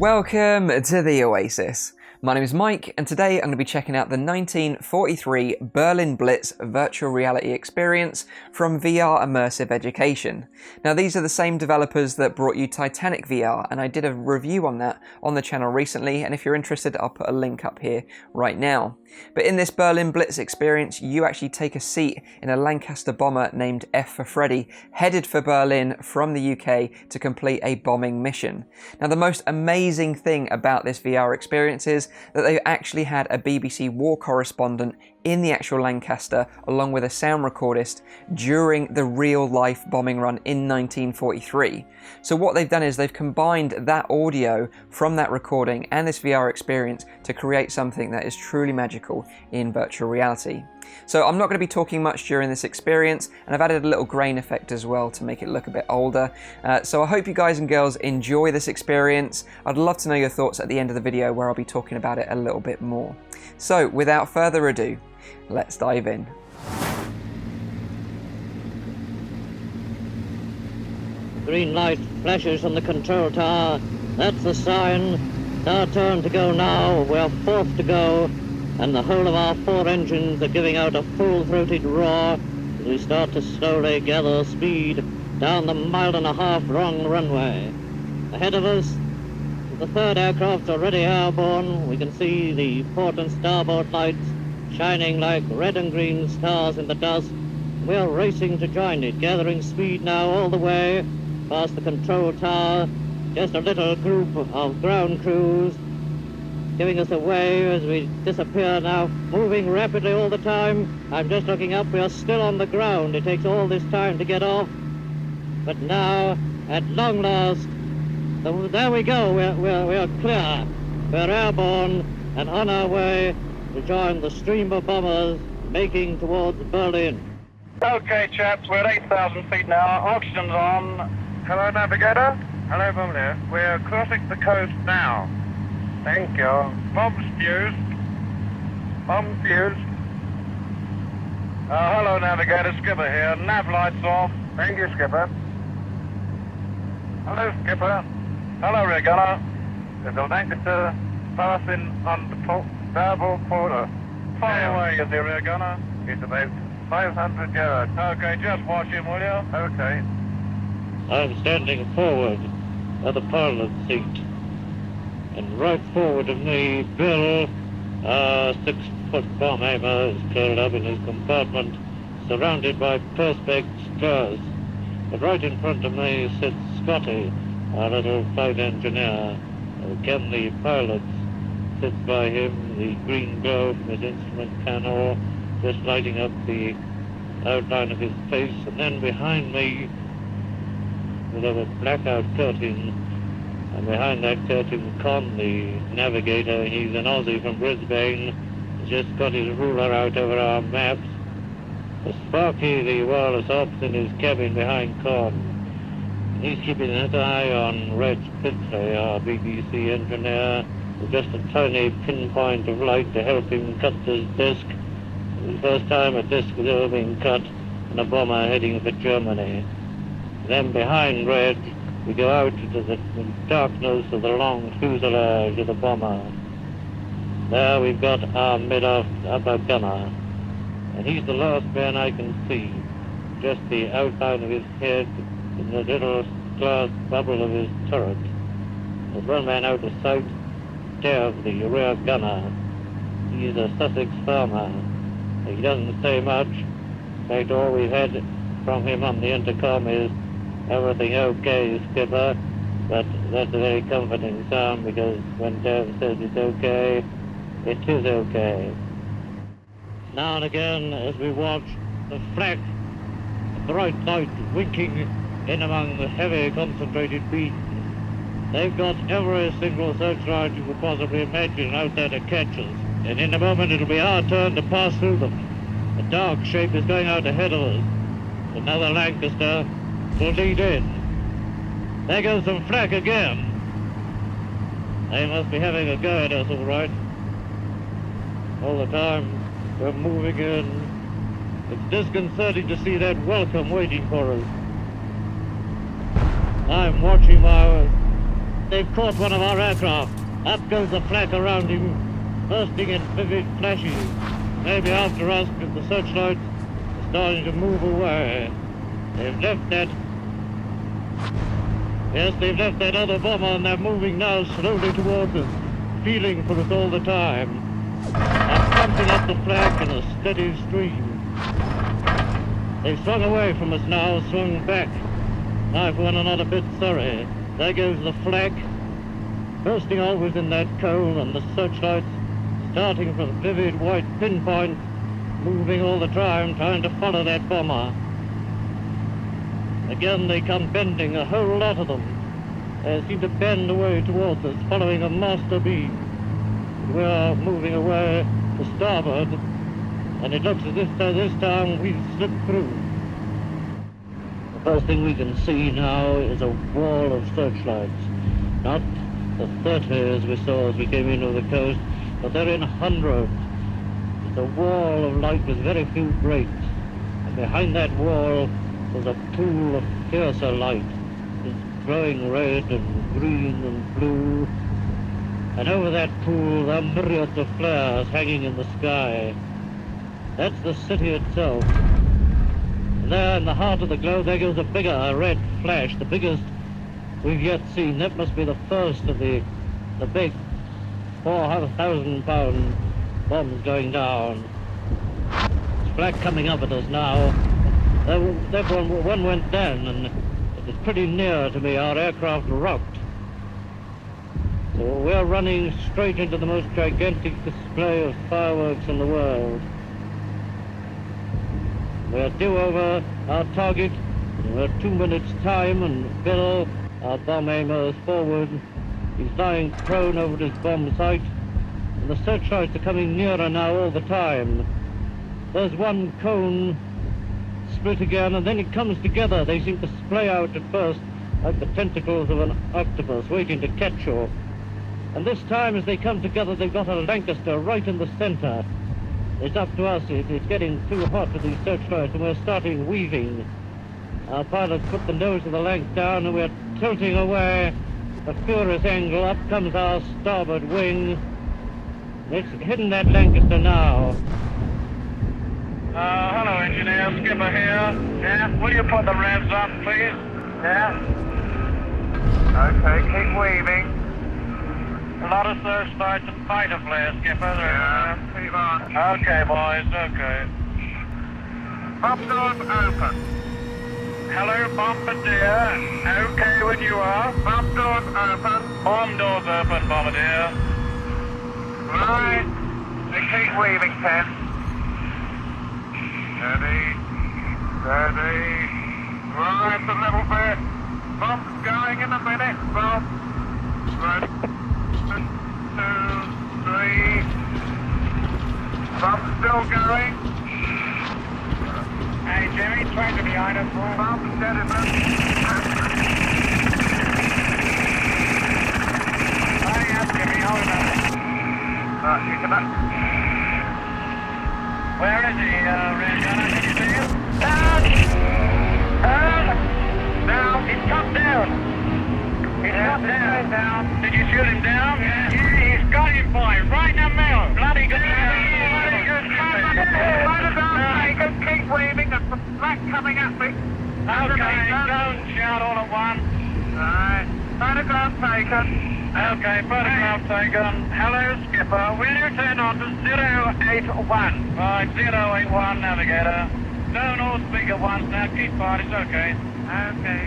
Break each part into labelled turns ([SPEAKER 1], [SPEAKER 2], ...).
[SPEAKER 1] Welcome to the Oasis. My name is Mike, and today I'm going to be checking out the 1943 Berlin Blitz virtual reality experience from VR Immersive Education. Now, these are the same developers that brought you Titanic VR, and I did a review on that on the channel recently, and if you're interested, I'll put a link up here right now. But in this Berlin Blitz experience, you actually take a seat in a Lancaster Bomber named F For Freddie, headed for Berlin from the UK to complete a bombing mission. Now, the most amazing thing about this VR experience is that they actually had a BBC war correspondent in the actual Lancaster along with a sound recordist during the real life bombing run in 1943. So what they've done is they've combined that audio from that recording and this VR experience to create something that is truly magical in virtual reality. So I'm not going to be talking much during this experience, and I've added a little grain effect as well to make it look a bit older. So I hope you guys and girls enjoy this experience. I'd love to know your thoughts at the end of the video where I'll be talking about it a little bit more. So without further ado, let's dive in.
[SPEAKER 2] Green light flashes on the control tower. That's the sign. It's our turn to go now. We're fourth to go, and the whole of our four engines are giving out a full-throated roar as we start to slowly gather speed down the mile-and-a-half long runway. Ahead of us, the third aircraft's already airborne. We can see the port and starboard lights shining like red and green stars in the dusk. We're racing to join it, gathering speed now all the way past the control tower. Just a little group of ground crews giving us a wave as we disappear now, moving rapidly all the time. I'm just looking up, we are still on the ground. It takes all this time to get off. But now, at long last, there we go, we're clear. We're airborne and on our way to join the stream of bombers making towards Berlin.
[SPEAKER 3] Okay, chaps, we're at 8,000 feet now. Oxygen's on. Hello, navigator. Hello, Bomber. We're crossing the coast now. Thank you. Bomb's fused. Bomb fused. Hello, navigator. Skipper here. Nav lights off. Thank you, Skipper. Hello, Skipper. Hello, rear gunner. There's a Lancaster passing on the starboard quarter. Far away is the rear gunner. It's about 500 yards. Okay, just watch him, will you? Okay.
[SPEAKER 2] I'm standing forward at the pilot seat, and right forward of me, Bill, a 6-foot bomb aimer, is curled up in his compartment, surrounded by perspex stars. But right in front of me sits Scotty, our little flight engineer. Again, the pilot sits by him, the green glow from his instrument panel just lighting up the outline of his face. And then behind me, we have a blackout curtain, and behind that curtain, Con, the navigator, he's an Aussie from Brisbane, has just got his ruler out over our maps. Sparky, the wireless ops, in his cabin behind Con. He's keeping an eye on Reg Pitsley, our BBC engineer, with just a tiny pinpoint of light to help him cut this disc. The first time a disc has ever been cut in a bomber heading for Germany. Then behind Red, we go out into the darkness of the long fuselage of the bomber. There we've got our mid-aft upper gunner, and he's the last man I can see. Just the outline of his head in the little glass bubble of his turret. There's one man out of sight, Dev, the rear gunner. He's a Sussex farmer. He doesn't say much. In fact, all we've had from him on the intercom is, "Everything okay, Skipper?" But that's a very comforting sound, because when Dev says it's okay, it is okay. Now and again, as we watch the flak, the bright light winking in among the heavy concentrated beams, they've got every single searchlight you could possibly imagine out there to catch us. And in a moment it'll be our turn to pass through them. A dark shape is going out ahead of us. Another Lancaster will lead in. There goes some flak again. They must be having a go at us, all right. All the time we're moving in. It's disconcerting to see that welcome waiting for us. I'm watching my they've caught one of our aircraft. Up goes the flak around him, bursting in vivid flashes. Maybe after us, with the searchlights starting to move away. They've left that... Yes, they've left that other bomber, and they're moving now slowly towards us, feeling for us all the time. I'm pumping up the flak in a steady stream. They've swung away from us now, swung back. I, for one, are not a bit sorry. There goes the flak, bursting always in that cone, and the searchlights starting from vivid white pinpoints, moving all the time, trying to follow that bomber. Again they come bending, a whole lot of them. They seem to bend away towards us, following a master beam. We are moving away to starboard, and it looks as if this time we've slipped through. The first thing we can see now is a wall of searchlights. Not the 30 as we saw as we came into the coast, but they're in hundreds. It's a wall of light with very few breaks. And behind that wall there's a pool of fiercer light. It's glowing red and green and blue. And over that pool there are myriads of flares hanging in the sky. That's the city itself. And there in the heart of the glow there goes a bigger red flash, the biggest we've yet seen. That must be the first of the big 400,000-pound bombs going down. It's flak coming up at us now. That one went down, and it was pretty near to me. Our aircraft rocked. So we're running straight into the most gigantic display of fireworks in the world. We're due over our target. We're 2 minutes time, and Bill, our bomb aimer, is forward. He's lying prone over his bomb sight, and the searchlights are coming nearer now all the time. There's one cone split again, and then it comes together. They seem to splay out at first like the tentacles of an octopus waiting to catch you. And this time, as they come together, they've got a Lancaster right in the center. It's up to us. It's getting too hot with these searchlights, and we're starting weaving. Our pilots put the nose of the Lanc down, and we're tilting away. A furious angle. Up comes our starboard wing. It's hitting that Lancaster now.
[SPEAKER 3] Hello, engineer. Skipper here. Yeah? Will you put the revs up, please? Yeah. Okay, keep weaving. A lot of searchlights and fighter flares, Skipper. Yeah, keep on. Okay, boys, okay. Bomb doors open. Hello, Bombardier. Okay when you are. Bomb doors open. Bomb doors open, Bombardier. Right. They keep weaving, Ken. Steady. Steady. Right, a little bit. Bomb's going in a minute. Bomb. Ready. 1, 2, 3. Bomb's still going. Hey, Jimmy, train to behind us. Bomb's dead in there. Yes, Jimmy, hold it up. You can up. Where is he, Red Gunner? Can you see him? Down. He's come down. He's come down. Did you shoot him down? Yeah, he's got him, boy. Right in the middle. Bloody good. Bloody good. Keep waving. There's some flak coming at me. Okay, don't shout all at once. Alright. Photograph taken. Okay, photograph taken. Hello, Skipper. Will you turn on to 081? Right, 081, navigator. Don't all speak at once now. Keep quiet, it's okay. Okay.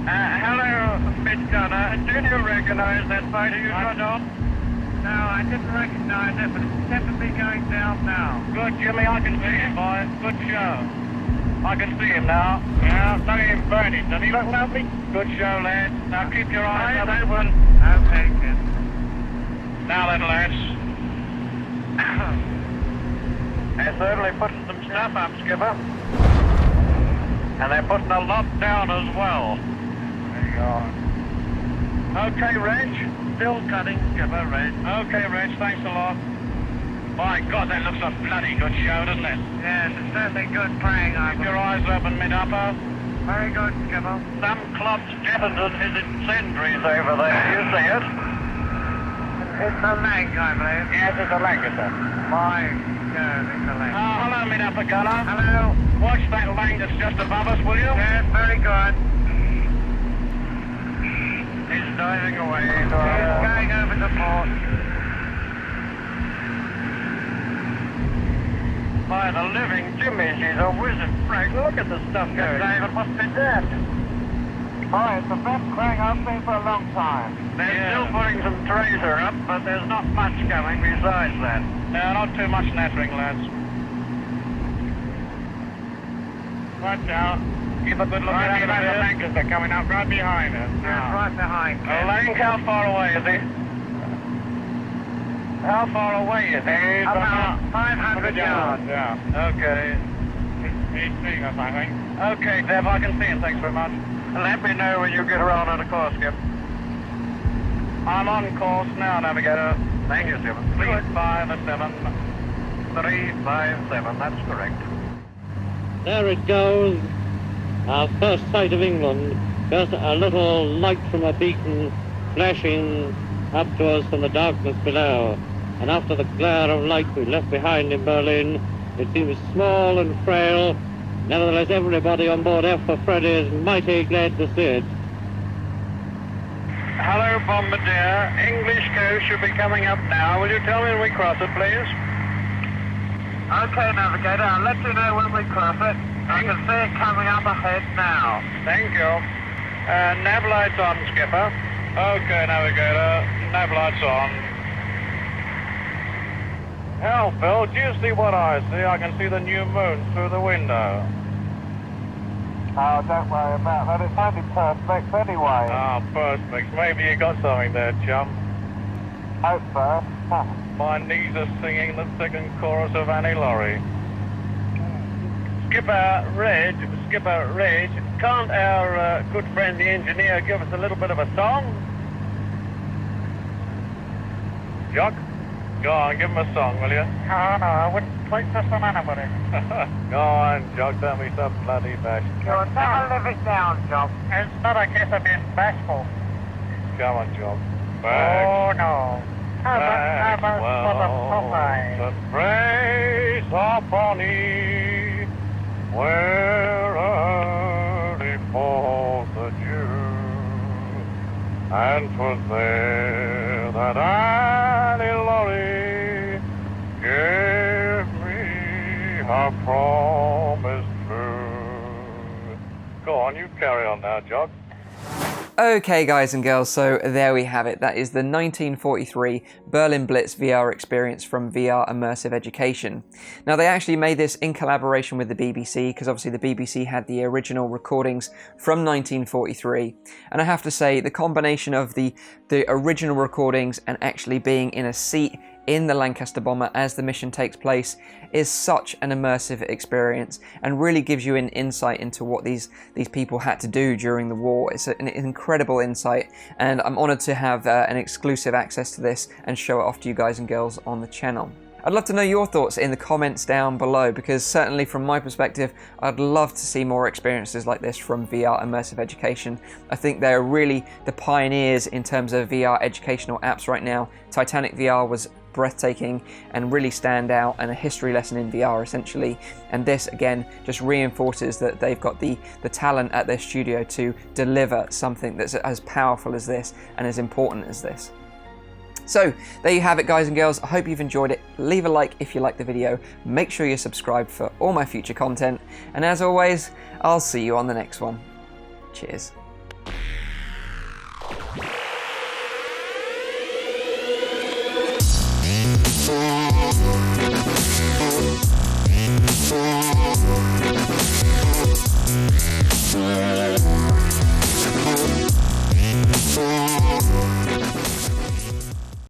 [SPEAKER 3] Hello, Mid Gunner. Did you recognize that fighter you shot on? No, I didn't recognize it, but it's definitely going down now. Good, Jimmy. I can see him, boy. Good show. I can see him now. Yeah, look at him burning. Does he look lovely? Good show, lads. Now keep your eyes open. Okay, good. Now then, lads. They're certainly putting some stuff up, Skipper. And they're putting a lot down as well. There you are. Okay, Reg. Still cutting, Skipper, Reg. Okay, Reg, thanks a lot. My God, that looks a bloody good show, doesn't it? Yes, it's certainly good playing. Keep your eyes open, mid-upper. Very good, Skipper. Some club's jettisoned his incendiaries over there. You see it? It's a Lanc, I believe. Yes, it's a Lancaster. My God, it's a Lanc. Hello, me upper gunner. Hello. Watch that Lanc that's just above us, will you? Yes, very good. He's diving away. He's going over the port. By the living Jimmy, she's a wizard, Frank. Look at the stuff going. David must be dead. Oh, it's the best crane I've seen for a long time. They're still putting some tracer up, but there's not much coming besides that. No, not too much nattering, lads. Watch out. Keep a good look at the Lancaster coming up right behind us. Yes, right behind. Lanc, how far away is he? How far away is he? About 500 yards. Yeah. Okay. He's seeing us, I think. Okay, Dev, I can see him. Thanks very much. Let me know when you get around on the course, Skip. I'm on course now, Navigator. Thank you, Skip. 357. 357, that's correct.
[SPEAKER 2] There it goes. Our first sight of England. Just a little light from a beacon flashing up to us from the darkness below. And after the glare of light we left behind in Berlin, it seems small and frail. Nevertheless, everybody on board F For Freddie is mighty glad to see it.
[SPEAKER 3] Hello, Bombardier. English coast should be coming up now. Will you tell me when we cross it, please? Okay, Navigator. I'll let you know when we cross it. I can see it coming up ahead now. Thank you. Nav lights on, Skipper. Okay, Navigator. Nav lights on. Hell, Phil, do you see what I see? I can see the new moon through the window. Oh, don't worry about that. It's only Perspex anyway. Oh, Perspex. Maybe you got something there, chum. Hope so. My knees are singing the second chorus of Annie Laurie. Skipper Reg, can't our good friend the engineer give us a little bit of a song? Jock? Go on, give him a song, will you? Oh, no, I wouldn't play this on anybody. Go on, Jock, don't be so bloody bashful. You'll never live it down, Jock. It's not a case of being bashful. Come on, Jock. Back. Oh, no. How about for the Popeye? The praise of Bonnie, where early falls the dew, and 'twas there that Annie Laurie gave me her promise true. Go on, you carry on now, Jock.
[SPEAKER 1] Okay guys and girls, so there we have it. That is the 1943 Berlin Blitz VR experience from VR Immersive Education. Now they actually made this in collaboration with the BBC, because obviously the BBC had the original recordings from 1943, and I have to say the combination of the original recordings and actually being in a seat in the Lancaster Bomber as the mission takes place is such an immersive experience and really gives you an insight into what these people had to do during the war. It's an incredible insight, and I'm honoured to have an exclusive access to this and show it off to you guys and girls on the channel. I'd love to know your thoughts in the comments down below, because certainly from my perspective, I'd love to see more experiences like this from VR Immersive Education. I think they're really the pioneers in terms of VR educational apps right now. Titanic VR was breathtaking and really stand out, and a history lesson in VR essentially, and this again just reinforces that they've got the talent at their studio to deliver something that's as powerful as this and as important as this. So there you have it guys and girls. I hope you've enjoyed it. Leave a like if you liked the video, make sure you're subscribed for all my future content, and as always I'll see you on the next one. Cheers.